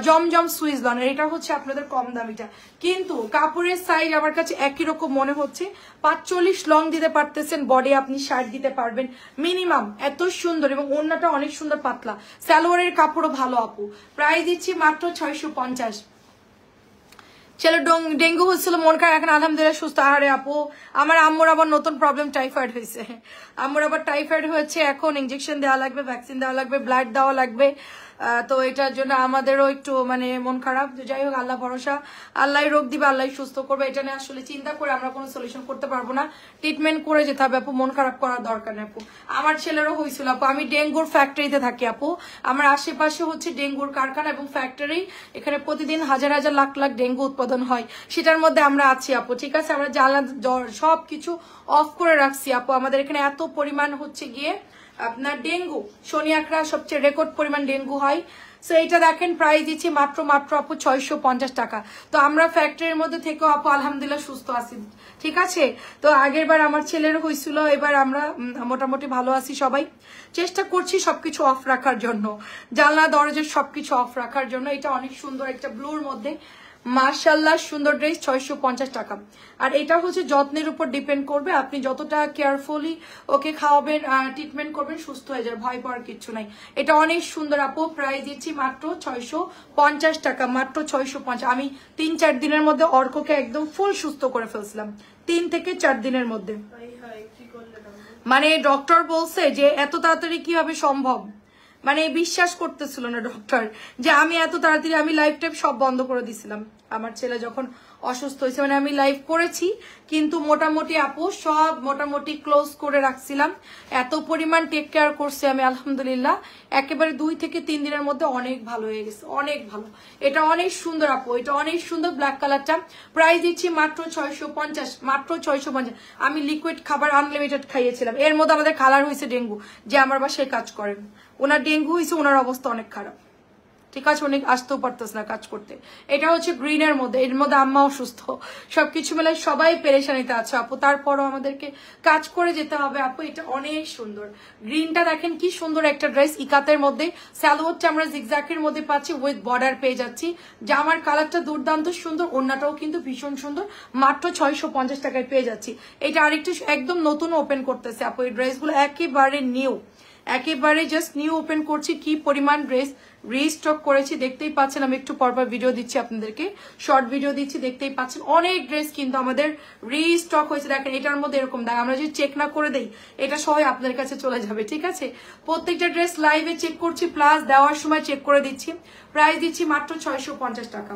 জমজম সুইজলন, এটা হচ্ছে আপনাদের কম দামিটা, কিন্তু কাপড়ের সাইজ আমার কাছে একই রকম মনে হচ্ছে। 45 লং দিতে পারতেছেন, বডি আপনি শার্ট দিতে পারবেন মিনিমাম। এত সুন্দর, এবং ওড়নাটা অনেক সুন্দর পাতলা, সালোয়ারের কাপড়ও ভালো আপু। প্রাইস দিচ্ছি মাত্র 650। ছেলে ডেঙ্গু হচ্ছিল, মন খারাপ, এখন আলহামদুলিল্লাহ সুস্থ। আরে আপু আমার আম্মুর আবার নতুন প্রবলেম, টাইফয়েড হয়েছে। আম্মুর আবার টাইফয়েড হয়েছে, এখন ইঞ্জেকশন দেওয়া লাগবে, ভ্যাকসিন দেওয়া লাগবে, ব্লাড দেওয়া লাগবে। তো এটার জন্য আমাদেরও একটু মানে মন খারাপ। যাই হোক, আল্লাহ ভরসা, আল্লাহ রোগ দিবে, আল্লাহ সুস্থ করবে। এটা নিয়ে আসলে চিন্তা করে আমরা কোনো সলিউশন করতে পারবো না, ট্রিটমেন্ট করে যেতে হবে আপু। মন খারাপ করার দরকার নেই আপু। আমার ছেলেরও হয়েছিল আপু। আমি ডেঙ্গুর ফ্যাক্টরিতে থাকি আপু, আমার আশেপাশে হচ্ছে ডেঙ্গুর কারখানা এবং ফ্যাক্টরি। এখানে প্রতিদিন হাজার হাজার লাখ লাখ ডেঙ্গু উৎপাদন হয়, সেটার মধ্যে আমরা আছি আপু, ঠিক আছে। আমরা জ্বালা সবকিছু অফ করে রাখছি আপু। আমাদের এখানে এত পরিমাণ হচ্ছে গিয়ে আপনার ডেঙ্গু, শনি আখড়া সবচেয়ে রেকর্ড পরিমাণ ডেঙ্গু হয়। সো এইটা দেখেন প্রাইস দিচ্ছি মাত্র আপু 650 টাকা। তো আমরা ফ্যাক্টরির মধ্যে থেকেও আপু আলহামদুলিল্লাহ সুস্থ আছি, ঠিক আছে। তো আগের বার আমার ছেলের হয়েছিল, এবার আমরা মোটামুটি ভালো আছি সবাই। চেষ্টা করছি সবকিছু অফ রাখার জন্য, জানলা দরজা সবকিছু অফ রাখার জন্য। এটা অনেক সুন্দর একটা ব্লুর মধ্যে, মাশাআল্লাহ সুন্দর ড্রেস, 650 টাকা। আর এটা হচ্ছে যত্নের উপর ডিপেন্ড করবে, আপনি যতটা কেয়ারফুলি ওকে খাওয়াবেন, ট্রিটমেন্ট করবেন, সুস্থ হয়ে যাবে, ভয় পাওয়ার কিচ্ছু নাই। এটা অনেক সুন্দর আপু, প্রাইস দিচ্ছি মাত্র 650 টাকা, মাত্র 650। আমি 3-4 দিনের মধ্যে অর্ককে একদম ফুল সুস্থ করে ফেলছিলাম, 3 থেকে 4 দিনের মধ্যে। মানে ডক্টর বলছে যে এত তাড়াতাড়ি কিভাবে সম্ভব, মানে বিশ্বাস করতেছিল না ডক্টর যে আমি এত তাড়াতাড়ি, আমি লাইফ টাইম সব বন্ধ করে দিছিলাম আমার ছেলে যখন অসুস্থ হয়েছে। মানে আমি লাইভ করেছি কিন্তু মোটামুটি আপু সব মোটামুটি ক্লোজ করে রাখছিলাম, এত পরিমাণ টেক কেয়ার করছি আমি আলহামদুলিল্লাহ। একেবারে 2 থেকে 3 দিনের মধ্যে অনেক ভালো হয়ে গেছে, অনেক ভালো। এটা অনেক সুন্দর আপু, এটা অনেক সুন্দর ব্ল্যাক কালারটা। প্রাইস দিচ্ছি মাত্র 650, মাত্র 650। আমি লিকুইড খাবার আনলিমিটেড খাইয়েছিলাম, এর মধ্যে আমাদের কালার হয়েছে ডেঙ্গু, যে আমার বাসায় কাজ করেন, ওনার ডেঙ্গু হয়েছে, ওনার অবস্থা অনেক খারাপ, ঠিক আছে, অনেক আসতেও পারতেছে না কাজ করতে। এটা হচ্ছে গ্রিনের মধ্যে, এর মধ্যে আম্মা অসুস্থ, সবকিছু মিলে সবাই পেরেশানিতে আছে আপু, তারপরও আমাদেরকে কাজ করে যেতে হবে আপু। এটা অনেক সুন্দর, গ্রিনটা দেখেন কি সুন্দর একটা ড্রেস, ইকাতের মধ্যে, সালোয়ারটা আমরা জিগজ্যাকের মধ্যে পাচ্ছি, উইথ বর্ডার পেয়ে যাচ্ছি। জামার কালারটা দুর্দান্ত সুন্দর, ওড়নাটাও কিন্তু ভীষণ সুন্দর, মাত্র 650 টাকায় পেয়ে যাচ্ছি। এটা আরেকটু একদম নতুন ওপেন করতেছে আপু, এই ড্রেসগুলো একেবারে নিউ, একেবারে জাস্ট নিউ ওপেন করছি। কি পরিমাণ ড্রেস রিস্টক করেছি দেখতেই পাচ্ছেন, আমি একটু পরপর ভিডিও দিচ্ছি আপনাদেরকে, শর্ট ভিডিও দিচ্ছি, দেখতেই পাচ্ছেন অনেক ড্রেস কিন্তু আমাদের রিস্টক হয়েছে। দেখেন এটার মধ্যে এরকম দেখ, আমরা যদি চেক না করে দেই এটা সবাই আপনার কাছে চলে যাবে, ঠিক আছে। প্রত্যেকটা ড্রেস লাইভে চেক করছি, প্লাস দেওয়ার সময় চেক করে দিচ্ছি। প্রাইস দিচ্ছি মাত্র 650 টাকা,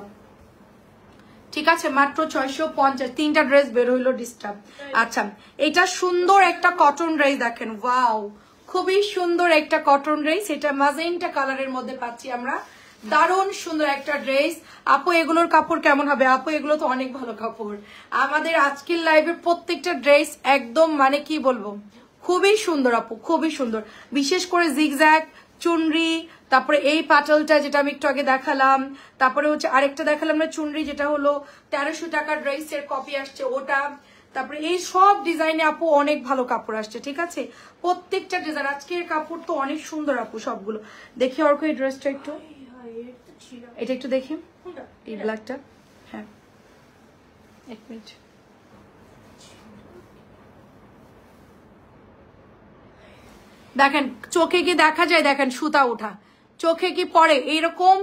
ঠিক আছে, মাত্র 650। 3টা ড্রেস বের হইলো ডিস্টার্ব। আচ্ছা, এটা সুন্দর একটা কটন ড্রেস দেখেন, ওয়াও, খুবই সুন্দর একটা কটন ড্রেস, এটা ম্যাজেন্টা কালারের মধ্যে পাচ্ছি আমরা, দারুণ সুন্দর একটা ড্রেস আপু। এগুলোর কাপড় কেমন হবে আপু? এগুলো তো অনেক ভালো কাপড়। আমাদের আজকের লাইভের প্রত্যেকটা ড্রেস একদম মানে কি বলবো, খুবই সুন্দর আপু, খুবই সুন্দর। বিশেষ করে জিগজ্যাগ চুনরি, তারপরে এই পাটলটা যেটা আমি একটু আগে দেখালাম, তারপরে হচ্ছে আরেকটা দেখালাম না চুনরি, যেটা হলো 1300 টাকার ড্রেসের কপি আসছে ওটা। তারপরে এই সব ডিজাইনে আপু অনেক ভালো কাপড় আসছে, ঠিক আছে, প্রত্যেকটা ডিজাইন। আজকের কাপড় তো অনেক সুন্দর আপু সবগুলো। দেখি অর্ক এই ড্রেসটা একটু, এটা একটু দেখি, এই ব্ল্যাকটা, হ্যাঁ এক মিনিট। দেখেন চোখে কি দেখা যায়, দেখেন সুতা উঠা, চোখে কি পড়ে এইরকম,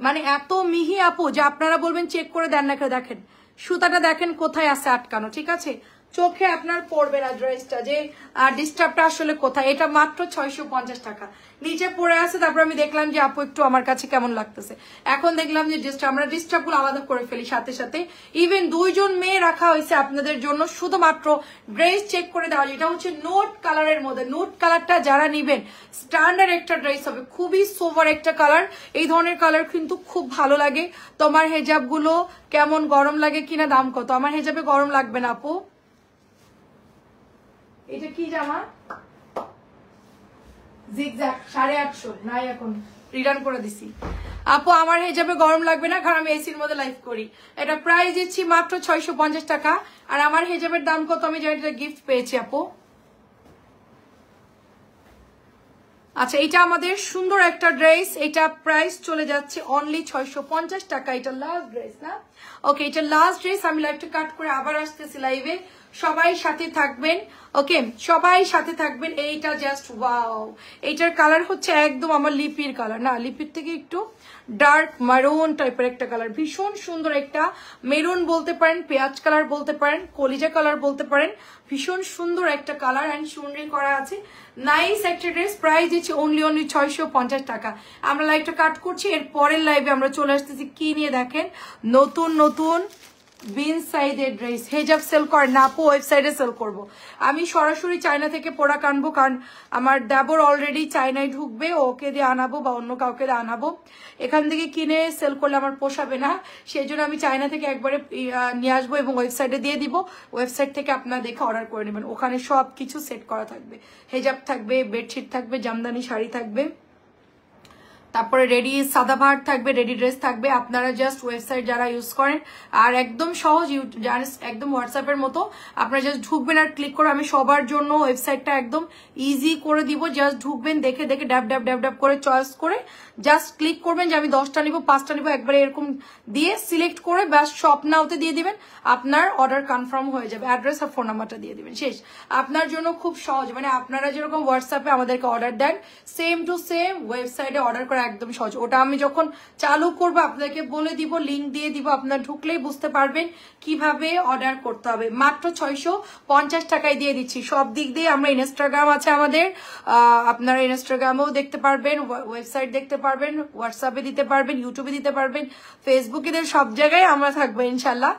মানে এত মিহি আপু যে আপনারা বলবেন চেক করে দেন না কেউ। দেখেন সুতাটা দেখেন কোথায় আছে আটকানো, ঠিক আছে, চোখে আপনার পড়বে না ড্রেসটা যে ডিস্টার্বটা আসলে কোথায়। এটা মাত্র 650 টাকা নিচে পড়ে আছে। তারপর আমি দেখলাম যে আপু একটু আমার কাছে কেমন লাগতেছে, এখন দেখলাম যে আমরা ডিস্টার্ব গুলো আলাদা করে ফেলি সাথে সাথে। ইভেন 2 জন মেয়ে রাখা হয়েছে আপনাদের জন্য শুধুমাত্র ড্রেস চেক করে দেওয়া। এটা হচ্ছে নোট কালারের মধ্যে, নোট কালারটা যারা নিবেন স্ট্যান্ডার্ড একটা ড্রেস হবে, খুবই সোভার একটা কালার। এই ধরনের কালার কিন্তু খুব ভালো লাগে। তোমার হেজাব গুলো কেমন, গরম লাগে কিনা, দাম কত? আমার হেজাবে গরম লাগবে না আপু। এটা কি জামা? জিগজ্যাগ 850 নাই, এখন রিটার্ন করে দিছি আপু। আমার হেজাবে গরম লাগবে না, কারণ আমি এসির মধ্যে লাইভ করি। এটা প্রাইস দিচ্ছি মাত্র 650 টাকা। আর আমার হেজাবের দাম কত আমি জানি, এটা গিফট পেয়েছি আপু। আচ্ছা, এটা আমাদের সুন্দর একটা ড্রেস, এটা প্রাইস চলে যাচ্ছে অনলি 650 টাকা। এটা লাস্ট ড্রেস না? ওকে, এটা লাস্ট ড্রেস। আমি লাইভটা কাট করে আবার আসতেছি লাইভে, সবাই সাথে থাকবেন। ওকে, সবাই সাথে থাকবেন। এইটা জাস্ট ওয়াও, এইটার কালার হচ্ছে একদম আমার লিপির কালার, না লিপির থেকে একটু ডার্ক মারুন টাইপের একটা কালার, ভীষণ সুন্দর একটা মেরুন বলতে পারেন, পেঁয়াজ কালার বলতে পারেন, কলিজা কালার বলতে পারেন, ভীষণ সুন্দর একটা কালার অ্যান্ড সুন্দর করা আছে। নাইস একটা ড্রেস, প্রাইস দিচ্ছি অনলি 650 টাকা। আমরা লাইভটা কাট করছি, এর পরের লাইভে আমরা চলে আসতেছি কি নিয়ে দেখেন, নতুন নতুন বিন সাইজের ড্রেস। হেজাব সেল করে না আপু, ওয়েবসাইটে সেল করব। আমি সরাসরি চায়না থেকে প্রোডাক্ট আনবো, কারণ আমার দেবর অলরেডি চায়নায় ঢুকবে, ওকে দিয়ে আনাবো বা অন্য কাউকে দিয়ে আনাবো। এখান থেকে কিনে সেল করলে আমার পোষাবে না, সেই জন্য আমি চায়না থেকে একবারে নিয়ে আসবো এবং ওয়েবসাইটে দিয়ে দিব। ওয়েবসাইট থেকে আপনারা দেখে অর্ডার করে নেবেন, ওখানে সব কিছু সেট করা থাকবে, হেজাব থাকবে, বেডশিট থাকবে, জামদানি শাড়ি থাকবে, তারপরে রেডি সাদাভার থাকবে, রেডি ড্রেস থাকবে। আপনারা জাস্ট ওয়েবসাইট যারা ইউজ করেন, আর একদম সহজ, একদম হোয়াটসঅ্যাপের মতো, আপনারা জাস্ট ঢুকবেন আর ক্লিক করে, আমি সবার জন্য ওয়েবসাইটটা একদম ইজি করে দিব। জাস্ট ঢুকবেন, দেখে দেখে ড্যাব ড্যাব ড্যাব ড্যাব করে চয়েস করে জাস্ট ক্লিক করবেন যে আমি 10টা নিব, 5টা নিব, একবারে এরকম দিয়ে সিলেক্ট করে ব্যাস শপ নাওতে দিয়ে দিবেন, আপনার অর্ডার কনফার্ম হয়ে যাবে। অ্যাড্রেস আর ফোন নাম্বারটা দিয়ে দিবেন, শেষ। আপনার জন্য খুব সহজ, মানে আপনারা যেরকম হোয়াটসঅ্যাপে আমাদেরকে অর্ডার দেন, সেম টু সেম ওয়েবসাইটে অর্ডার করা একদম সহজ। ওটা আমি যখন চালু করবো আপনাদেরকে বলে দিব, লিঙ্ক দিয়ে দিব, আপনার ঢুকলেই বুঝতে পারবেন কিভাবে অর্ডার করতে হবে। মাত্র 650 টাকায় দিয়ে দিচ্ছি। সব দিক দিয়ে আমরা, ইনস্টাগ্রাম আছে আমাদের, আপনারা ইনস্টাগ্রামেও দেখতে পারবেন, ওয়েবসাইট দেখতে পারবেন, হোয়াটসঅ্যাপে দিতে পারবেন, ইউটিউবে দিতে পারবেন, ফেসবুকে, সব জায়গায় আমরা থাকবো ইনশাল্লাহ।